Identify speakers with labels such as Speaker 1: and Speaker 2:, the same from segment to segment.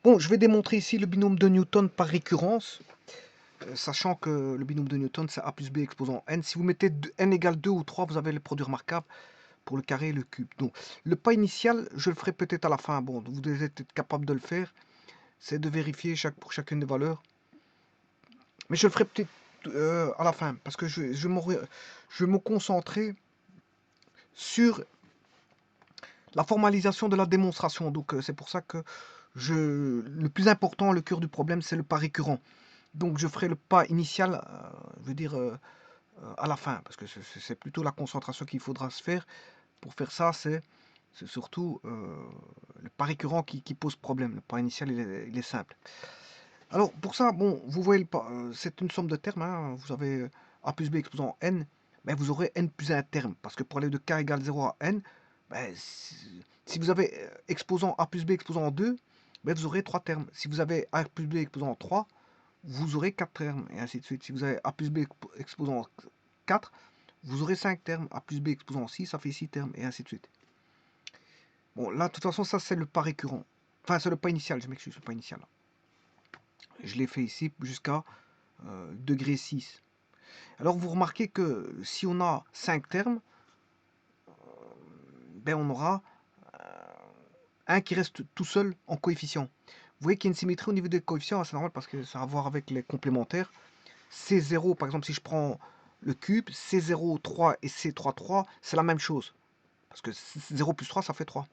Speaker 1: Bon, je vais démontrer ici le binôme de Newton par récurrence, sachant que le binôme de Newton, c'est a plus b exposant n. Si vous mettez n égale 2 ou 3, vous avez le produit remarquable pour le carré et le cube. Donc, le pas initial, je le ferai peut-être à la fin. Bon, vous devez être capable de le faire. C'est de vérifier pour chacune des valeurs. Mais je le ferai peut-être à la fin, parce que je vais me concentrer sur la formalisation de la démonstration. Donc, c'est pour ça que le plus important, le cœur du problème, c'est le pas récurrent. Donc, je ferai le pas initial, je veux dire, à la fin, parce que c'est plutôt la concentration qu'il faudra se faire. Pour faire ça, c'est surtout le pas récurrent qui pose problème. Le pas initial, il est simple. Alors, pour ça, bon, vous voyez, c'est une somme de termes. Hein, vous avez a plus b exposant n, ben vous aurez n plus un terme. Parce que pour aller de k égale 0 à n, ben, si vous avez exposant a plus b exposant 2, ben vous aurez 3 termes. Si vous avez a plus b exposant 3, vous aurez 4 termes, et ainsi de suite. Si vous avez a plus b exposant 4, vous aurez 5 termes. A plus b exposant 6, ça fait 6 termes, et ainsi de suite. Bon, là, de toute façon, ça, c'est le pas récurrent. Enfin, c'est le pas initial, je m'excuse, le pas initial. Je l'ai fait ici jusqu'à degré 6. Alors, vous remarquez que si on a 5 termes, ben, on aura un qui reste tout seul en coefficient. Vous voyez qu'il y a une symétrie au niveau des coefficients, c'est normal parce que ça a à voir avec les complémentaires. C0, par exemple, si je prends le cube, C0, 3 et C3, 3, c'est la même chose. Parce que 0 plus 3, ça fait 3.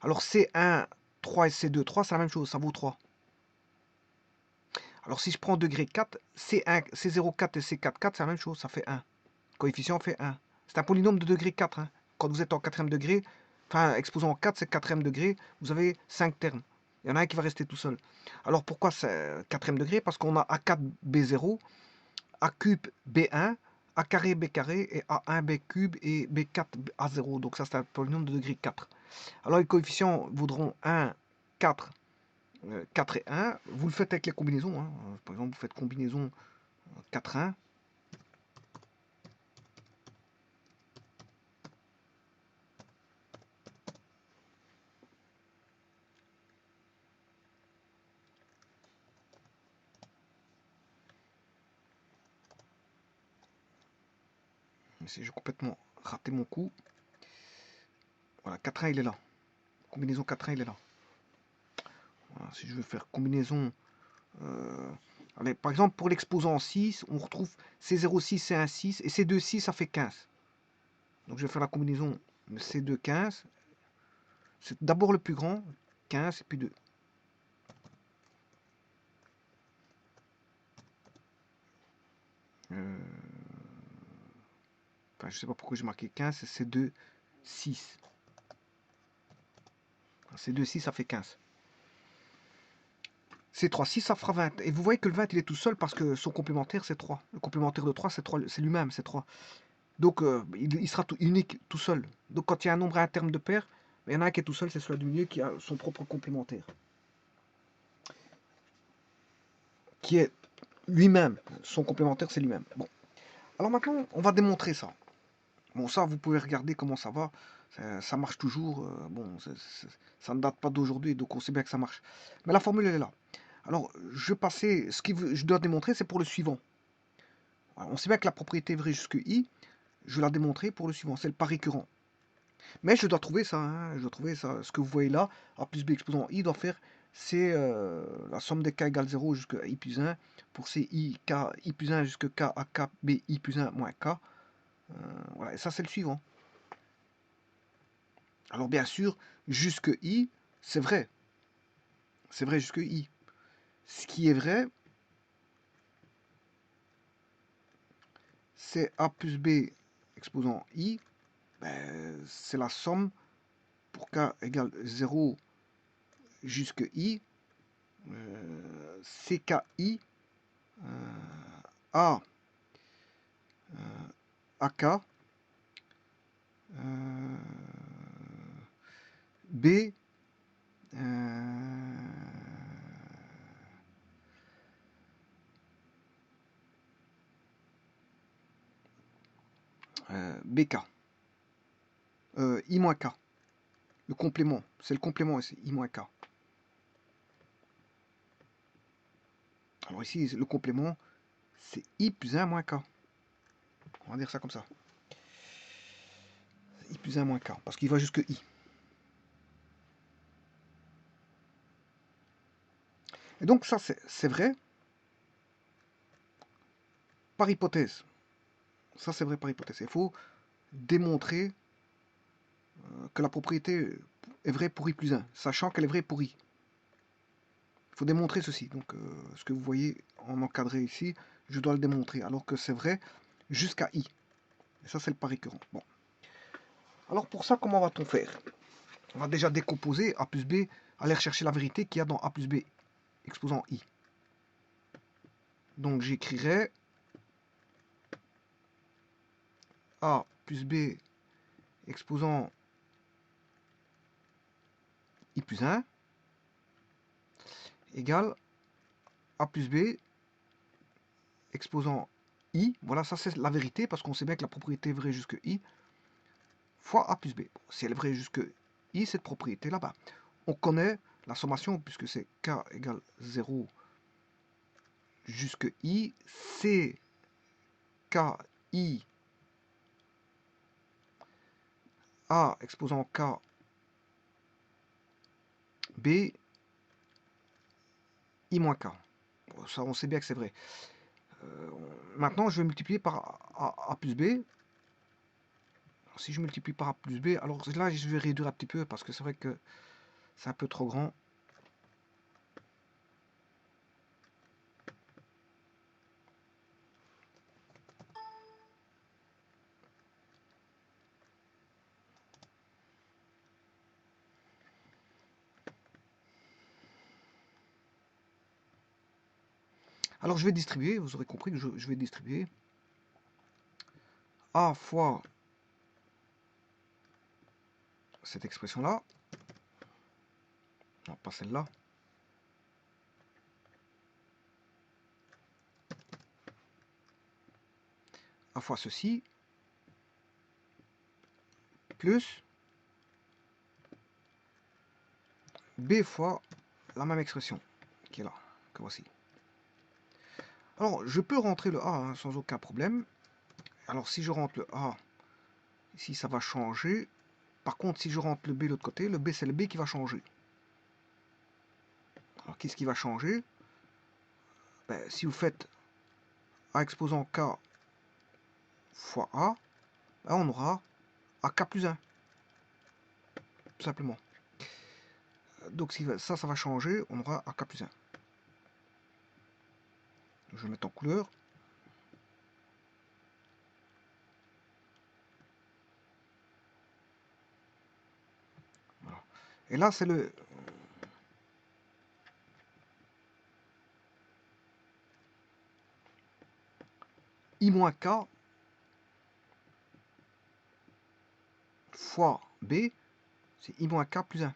Speaker 1: Alors C1, 3 et C2, 3, c'est la même chose, ça vaut 3. Alors si je prends degré 4, C1, C0, 4 et C4, 4, c'est la même chose, ça fait 1. Coefficient fait 1. C'est un polynôme de degré 4. Hein. Quand vous êtes en quatrième degré, enfin exposant 4, c'est quatrième degré, vous avez 5 termes. Il y en a un qui va rester tout seul. Alors pourquoi c'est quatrième degré? Parce qu'on a A4 B0, A cube B1, A carré B carré et A1 B cube et B4 A0. Donc ça c'est un polynôme de degré 4. Alors les coefficients vaudront 1, 4, 4 et 1. Vous le faites avec les combinaisons. Hein. Par exemple, vous faites combinaison 4, 1. Si j'ai complètement raté mon coup. Voilà, 4-1, il est là. Combinaison 4-1, il est là. Voilà, si je veux faire combinaison... allez, par exemple, pour l'exposant 6, on retrouve C06, C1, 6, et C2, 6, ça fait 15. Donc je vais faire la combinaison C2, 15. C'est d'abord le plus grand, 15, et puis 2. Enfin, je sais pas pourquoi j'ai marqué 15, c'est C2, 6. C2, 6, ça fait 15. C3, 6, ça fera 20. Et vous voyez que le 20, il est tout seul parce que son complémentaire, c'est 3. Le complémentaire de 3, c'est lui-même, c'est 3. Donc, il sera unique, tout seul. Donc, quand il y a un nombre à un terme de paire, il y en a un qui est tout seul, c'est celui du milieu qui a son propre complémentaire. Qui est lui-même. Son complémentaire, c'est lui-même. Bon. Alors maintenant, on va démontrer ça. Bon, ça, vous pouvez regarder comment ça va. Ça marche toujours. Bon, ça ne date pas d'aujourd'hui, donc on sait bien que ça marche. Mais la formule, elle est là. Alors, je vais passer. Je dois démontrer, c'est pour le suivant. Alors, on sait bien que la propriété est vraie jusque i. Je vais la démontrer pour le suivant. C'est le pas récurrent. Mais je dois trouver ça, hein, je dois trouver ça. Ce que vous voyez là, A plus B exposant I doit faire, c'est la somme des K égale 0 jusqu'à I plus 1, pour ces I plus 1 jusqu'à K à K, B, I plus 1 moins K. Voilà, et ça c'est le suivant. Alors bien sûr, jusque I, c'est vrai. C'est vrai jusque I. Ce qui est vrai, c'est A plus B exposant I, ben, c'est la somme pour K égale 0 jusque I, CKI A AK B BK I-K. Le complément, c'est le complément ici, I-K. Alors ici, le complément, c'est I plus 1 moins K. On va dire ça comme ça. I plus 1 moins K, parce qu'il va jusque I. Et donc ça, c'est vrai par hypothèse. Ça, c'est vrai par hypothèse. Il faut démontrer que la propriété est vraie pour I plus 1, sachant qu'elle est vraie pour I. Il faut démontrer ceci. Donc, ce que vous voyez en encadré ici, je dois le démontrer, alors que c'est vrai jusqu'à I. Et ça, c'est le pas récurrent. Bon. Alors, pour ça, comment va-t-on faire? On va déjà décomposer A plus B, aller chercher la vérité qu'il y a dans A plus B, exposant I. Donc, j'écrirai A plus B exposant I plus 1 égale A plus B exposant I. Voilà, ça c'est la vérité, parce qu'on sait bien que la propriété est vraie jusque I, fois A plus B. Bon, si elle est vraie jusque I, cette propriété là-bas. On connaît la sommation, puisque c'est K égale 0 jusque I, c'est KI A exposant K B I moins K. Bon, ça, on sait bien que c'est vrai. Maintenant, je vais multiplier par A plus B. Alors, si je multiplie par A plus B, alors là, je vais réduire un petit peu, parce que c'est vrai que c'est un peu trop grand. Alors je vais distribuer, vous aurez compris que je vais distribuer A fois cette expression-là, non pas celle-là, A fois ceci, plus B fois la même expression qui est là, que voici. Alors je peux rentrer le A hein, sans aucun problème. Alors si je rentre le A, ici ça va changer. Par contre si je rentre le B de l'autre côté, le B c'est le B qui va changer. Alors qu'est-ce qui va changer? Ben, si vous faites A exposant K fois A, ben, on aura AK plus 1. Tout simplement. Donc si ça va changer, on aura AK plus 1. Je vais mettre en couleur. Voilà. Et là c'est le I moins K fois B, c'est I moins K plus 1.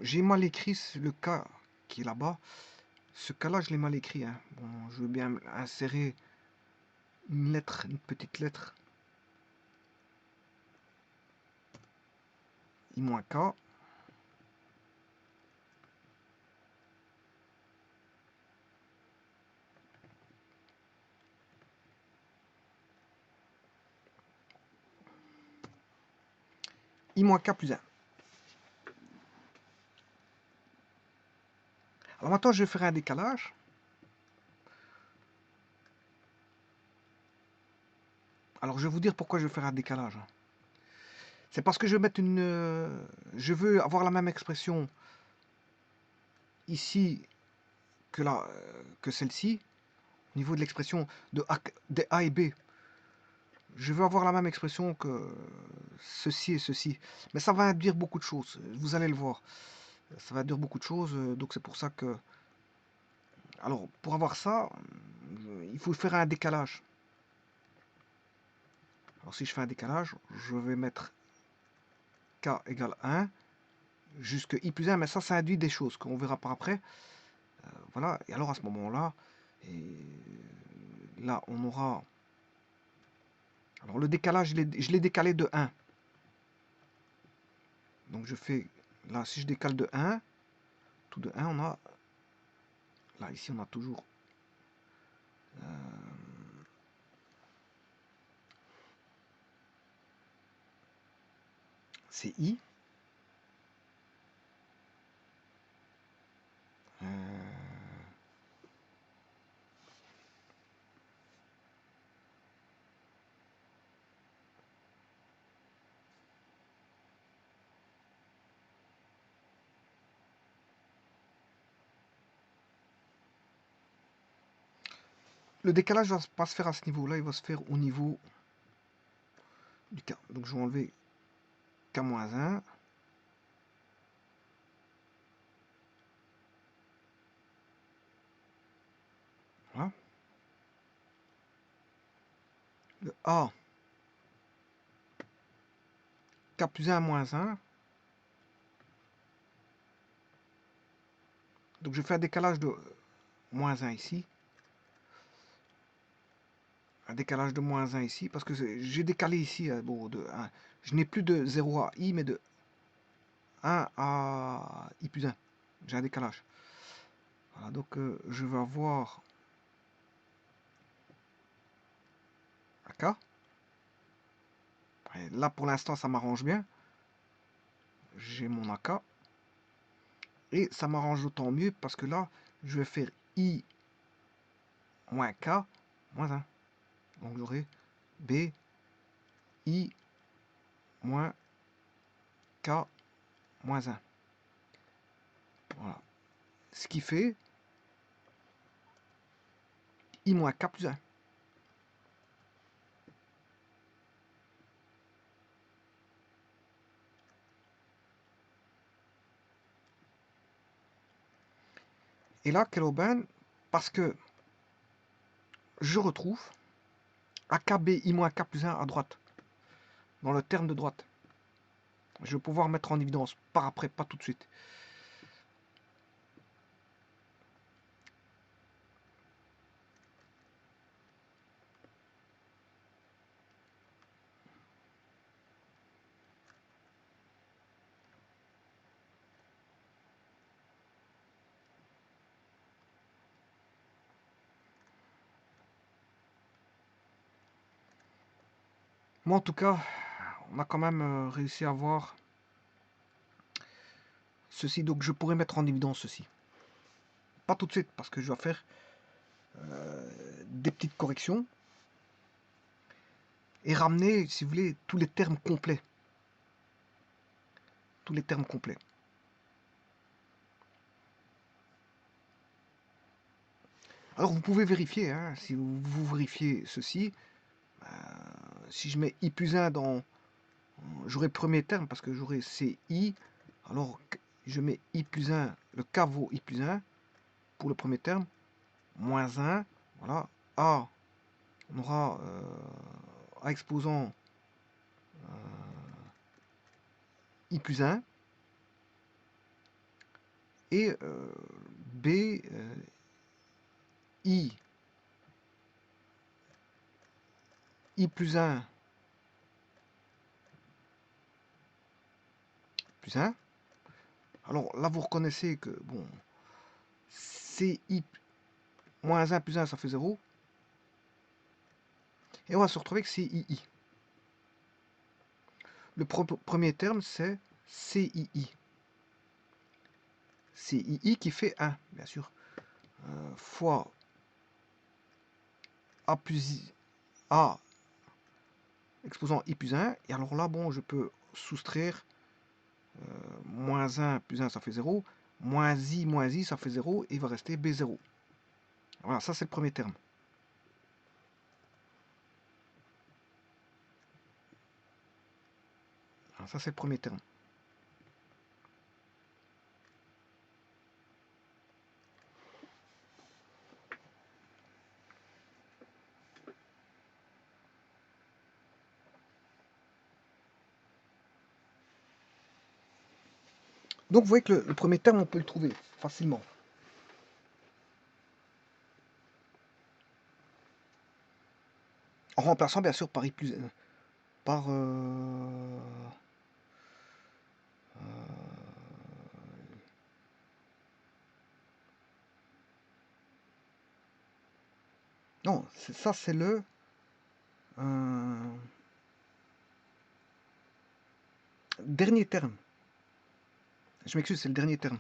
Speaker 1: J'ai mal écrit le cas qui est là-bas. Ce cas-là, je l'ai mal écrit. Hein. Bon, je veux bien insérer une lettre, une petite lettre. I moins K. I moins K plus 1. Alors maintenant, je vais faire un décalage. Alors, je vais vous dire pourquoi je vais faire un décalage. C'est parce que je vais mettre une... je veux avoir la même expression ici que celle-ci, au niveau de l'expression des A et B. Je veux avoir la même expression que ceci et ceci. Mais ça va induire beaucoup de choses, vous allez le voir. Ça va induire beaucoup de choses, donc c'est pour ça que... Alors, pour avoir ça, il faut faire un décalage. Alors si je fais un décalage, je vais mettre K égale 1, jusque i plus 1, mais ça induit des choses qu'on verra par après. Voilà, et alors à ce moment-là, là on aura... Alors le décalage, je l'ai décalé de 1. Donc je fais, là si je décale de 1, tout de 1 on a, là ici on a toujours... c'est i. Le décalage va pas se faire à ce niveau-là, il va se faire au niveau du K. Donc je vais enlever K-1. Voilà. Le A, K plus 1 moins 1. Donc je fais un décalage de moins 1 ici. Un décalage de moins 1 ici, parce que j'ai décalé ici, bon, de 1. Je n'ai plus de 0 à i, mais de 1 à i plus 1. J'ai un décalage. Voilà, donc je vais avoir un K. Et là, pour l'instant, ça m'arrange bien. J'ai mon AK. Et ça m'arrange d'autant mieux parce que là, je vais faire I moins K moins 1. Donc j'aurai B, I moins K moins 1. Voilà. Ce qui fait I moins K plus 1. Et là, quelle aubaine, parce que je retrouve AKB I moins K plus 1 à droite, dans le terme de droite. Je vais pouvoir mettre en évidence par après, pas tout de suite. Moi, en tout cas, on a quand même réussi à voir ceci. Donc, je pourrais mettre en évidence ceci. Pas tout de suite, parce que je dois faire des petites corrections et ramener, si vous voulez, tous les termes complets. Tous les termes complets. Alors, vous pouvez vérifier, hein, si vous vérifiez ceci, si je mets i plus 1 dans... J'aurai premier terme, parce que j'aurai CI, alors je mets i plus 1, le K vaut i plus 1, pour le premier terme, moins 1, voilà, A, on aura A exposant i plus 1, et B, i plus 1 plus 1. Alors là, vous reconnaissez que, bon, CI moins 1 plus 1, ça fait 0. Et on va se retrouver avec CII. Le premier terme, c'est CII. CII qui fait 1, bien sûr, fois A plus A exposant I plus 1. Et alors là, bon, je peux soustraire moins 1 plus 1, ça fait 0. Moins I, ça fait 0. Et il va rester B0. Voilà, ça c'est le premier terme. Alors, ça c'est le premier terme. Donc vous voyez que le premier terme, on peut le trouver facilement. En remplaçant bien sûr par I plus par non, ça c'est le dernier terme. Je m'excuse, c'est le dernier terme.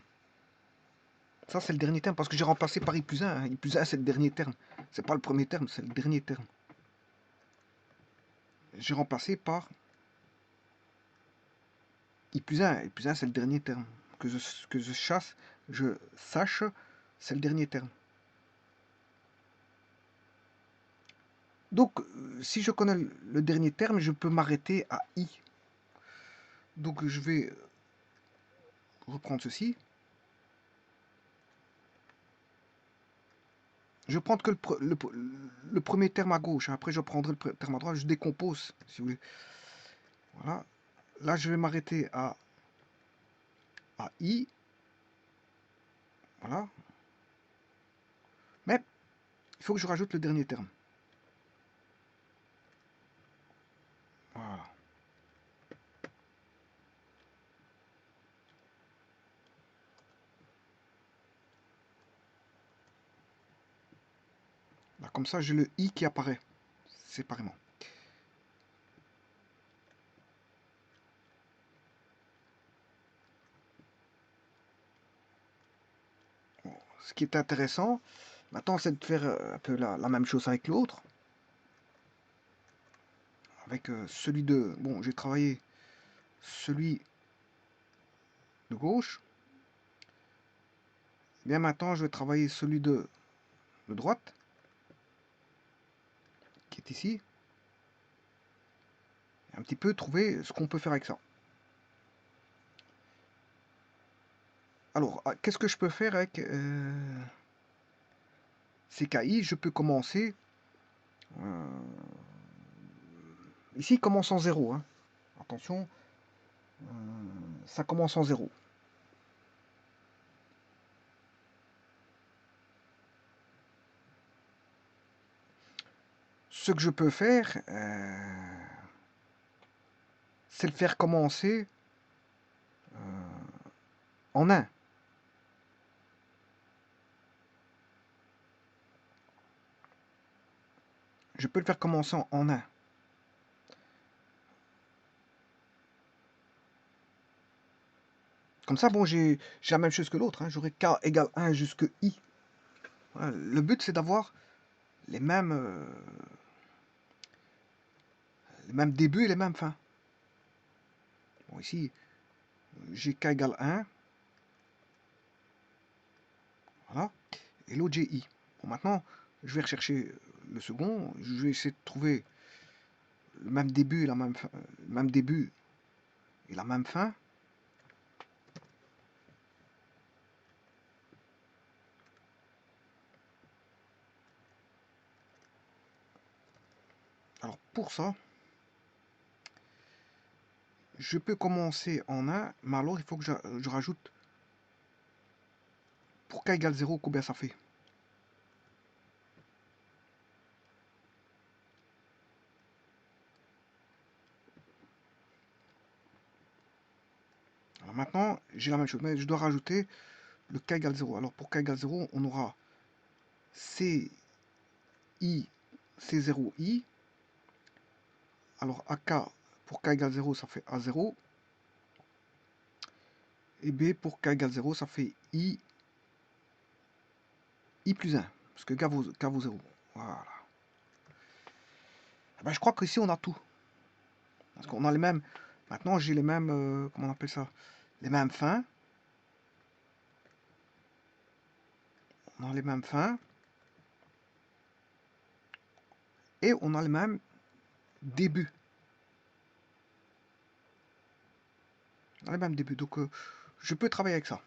Speaker 1: Ça, c'est le dernier terme parce que j'ai remplacé par I plus 1. I plus 1, c'est le dernier terme. C'est pas le premier terme, c'est le dernier terme. J'ai remplacé par I plus 1. I plus 1, c'est le dernier terme. Que je sache, c'est le dernier terme. Donc, si je connais le dernier terme, je peux m'arrêter à I. Donc, je vais reprendre ceci. Je vais prendre que le premier terme à gauche. Après, je prendrai le terme à droite. Je décompose, si vous voulez. Voilà. Là, je vais m'arrêter à I. Voilà. Mais il faut que je rajoute le dernier terme. Voilà. Là, comme ça, j'ai le I qui apparaît séparément. Bon, ce qui est intéressant, maintenant, c'est de faire un peu la même chose avec l'autre. Avec celui de... Bon, j'ai travaillé celui de gauche. Bien maintenant, je vais travailler celui de droite, qui est ici. Et un petit peu trouver ce qu'on peut faire avec ça. Alors, qu'est-ce que je peux faire avec ces KI? Je peux commencer... ici, il commence en 0. Hein. Attention, ça commence en 0. Ce que je peux faire, c'est le faire commencer en 1. Je peux le faire commencer en 1. Comme ça, bon, j'ai la même chose que l'autre. Hein. J'aurai K égale 1 jusque I. Voilà. Le but, c'est d'avoir les mêmes débuts et les mêmes fins. Bon, ici, j'ai K égale 1. Voilà. Et l'autre, j'ai I. Bon, maintenant, je vais rechercher le second. Je vais essayer de trouver le même début et la même fin, le même début et la même fin. Alors, pour ça, je peux commencer en 1, mais alors il faut que je rajoute pour K égale 0, combien ça fait? Alors maintenant, j'ai la même chose, mais je dois rajouter le K égale 0. Alors pour K égale 0, on aura C C0I. Alors AK pour K égale 0, ça fait A0. Et B pour K égale 0, ça fait I plus 1. Parce que K vaut 0. Voilà. Eh ben, je crois qu'ici, on a tout. Parce qu'on a les mêmes... Maintenant, j'ai les mêmes... comment on appelle ça? Les mêmes fins. On a les mêmes fins. Et on a le même début. On a le même début. Donc, je peux travailler avec ça.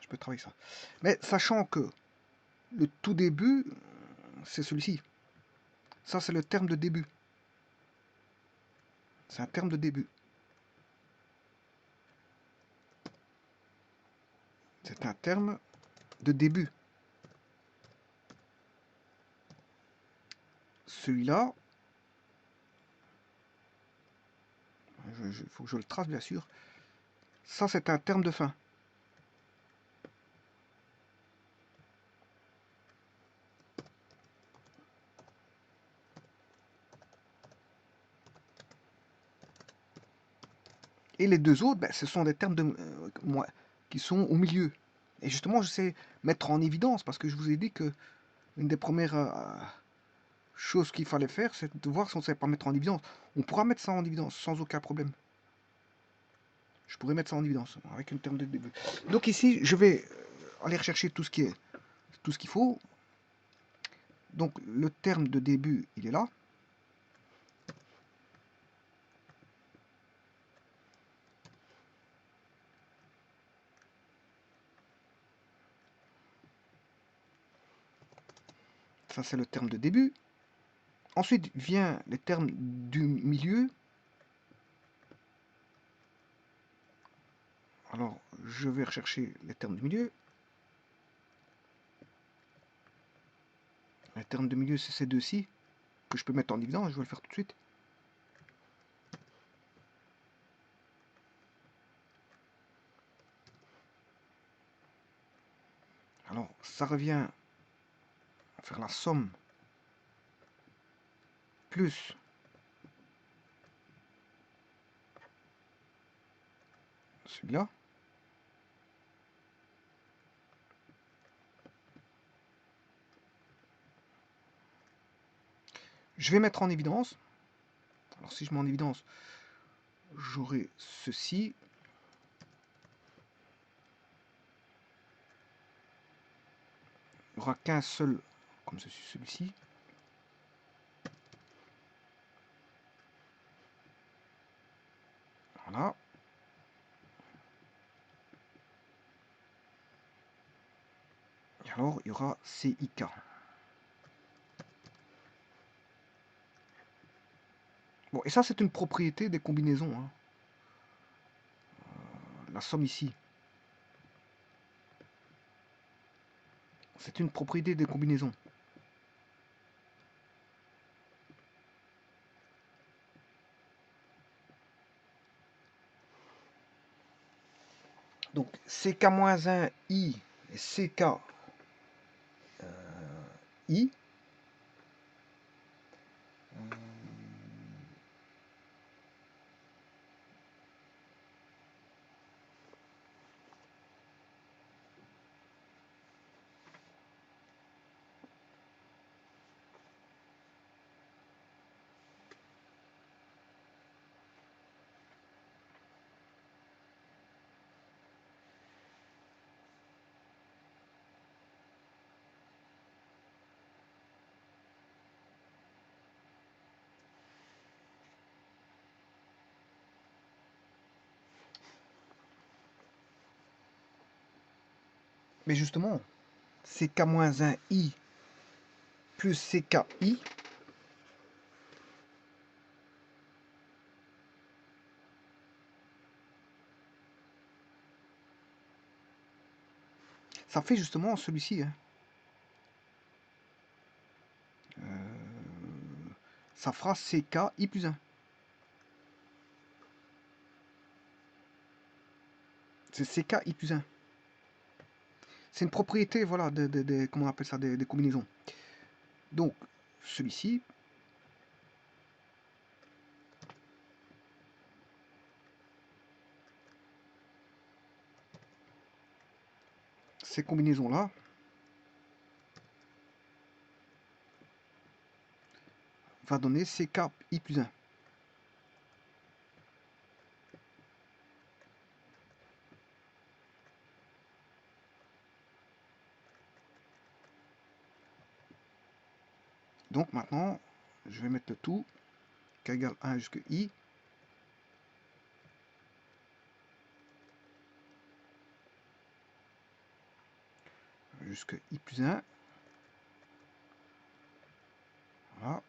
Speaker 1: Je peux travailler avec ça. Mais sachant que le tout début, c'est celui-ci. Ça, c'est le terme de début. C'est un terme de début. C'est un terme de début. Celui-là, il faut que je le trace bien sûr. Ça, c'est un terme de fin. Et les deux autres, ben, ce sont des termes qui sont au milieu. Et justement, je sais mettre en évidence, parce que je vous ai dit que une des premières choses qu'il fallait faire, c'est de voir si on ne savait pas mettre en évidence. On pourra mettre ça en évidence sans aucun problème. Je pourrais mettre ça en évidence avec une terme de début. Donc ici, je vais aller rechercher tout ce qu'il faut. Donc le terme de début, il est là. Ça, c'est le terme de début. Ensuite vient les termes du milieu. Alors, je vais rechercher les termes du milieu. Les termes de milieu, c'est ces deux-ci que je peux mettre en évidence. Je vais le faire tout de suite. Alors, ça revient à faire la somme plus celui-là. Je vais mettre en évidence. Alors, si je mets en évidence, j'aurai ceci. Il n'y aura qu'un seul, comme ceci, celui-ci. Voilà. Et alors, il y aura CIK. Bon, et ça, c'est une propriété des combinaisons. Hein. La somme ici. C'est une propriété des combinaisons. Donc, CK-1 I et CK I. Mais justement, CK-1 I plus CKI, ça fait justement celui-ci. Hein. Ça fera CKI plus 1. C'est CKI plus 1. C'est une propriété, voilà, comment on appelle ça, des combinaisons. Donc, celui-ci, ces combinaisons-là, va donner CKI plus 1. Donc maintenant, je vais mettre le tout, k égale 1 jusqu'à I. Jusqu'à I plus 1. Voilà.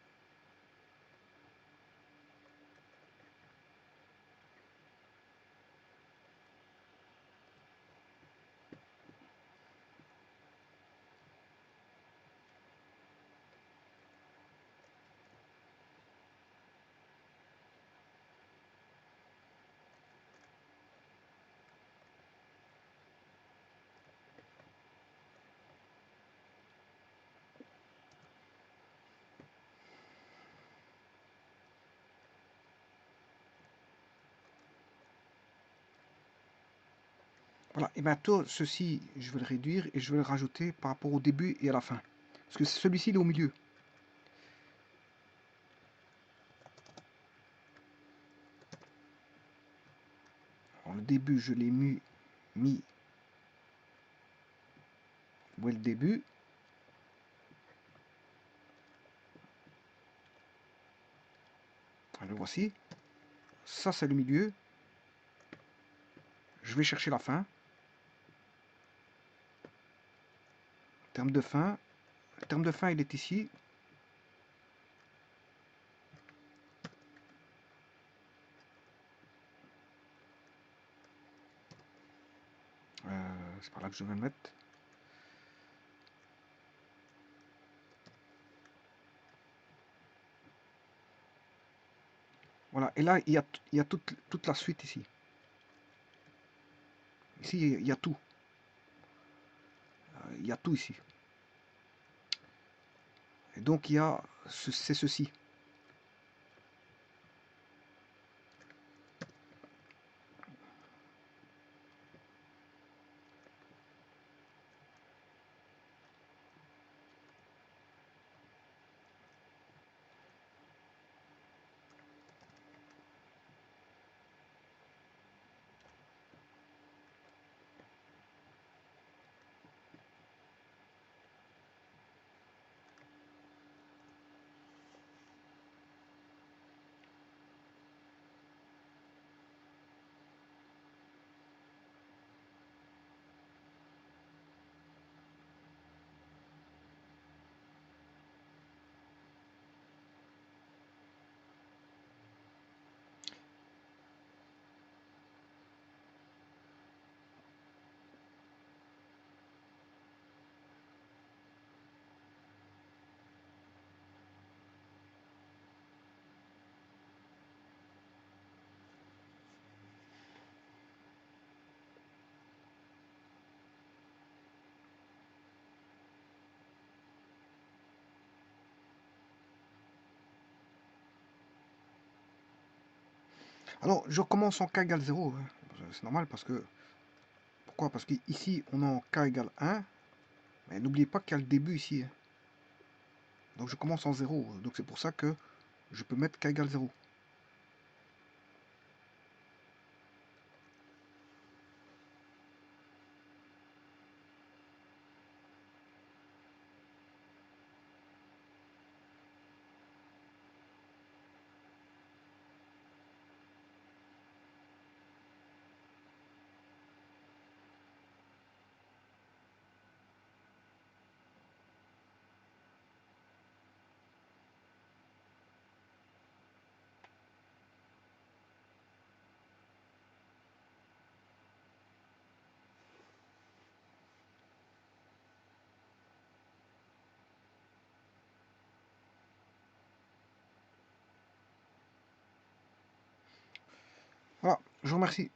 Speaker 1: Voilà, et bientôt, ceci, je vais le réduire et je vais le rajouter par rapport au début et à la fin. Parce que celui-ci, il est au milieu. Alors, le début, je l'ai mis où est le début. Le voici. Ça, c'est le milieu. Je vais chercher la fin. Terme de fin. Le terme de fin, il est ici. C'est par là que je vais le mettre. Voilà, et là, il y a toute la suite ici. Ici, il y a tout. Il y a tout ici. Et donc, c'est ceci. Alors, je commence en k égale 0. Hein. C'est normal parce que... Pourquoi? Parce qu'ici, on est en k égale 1. Mais n'oubliez pas qu'il y a le début ici. Hein. Donc, je commence en 0. Donc, c'est pour ça que je peux mettre k égale 0. Voilà, je vous remercie.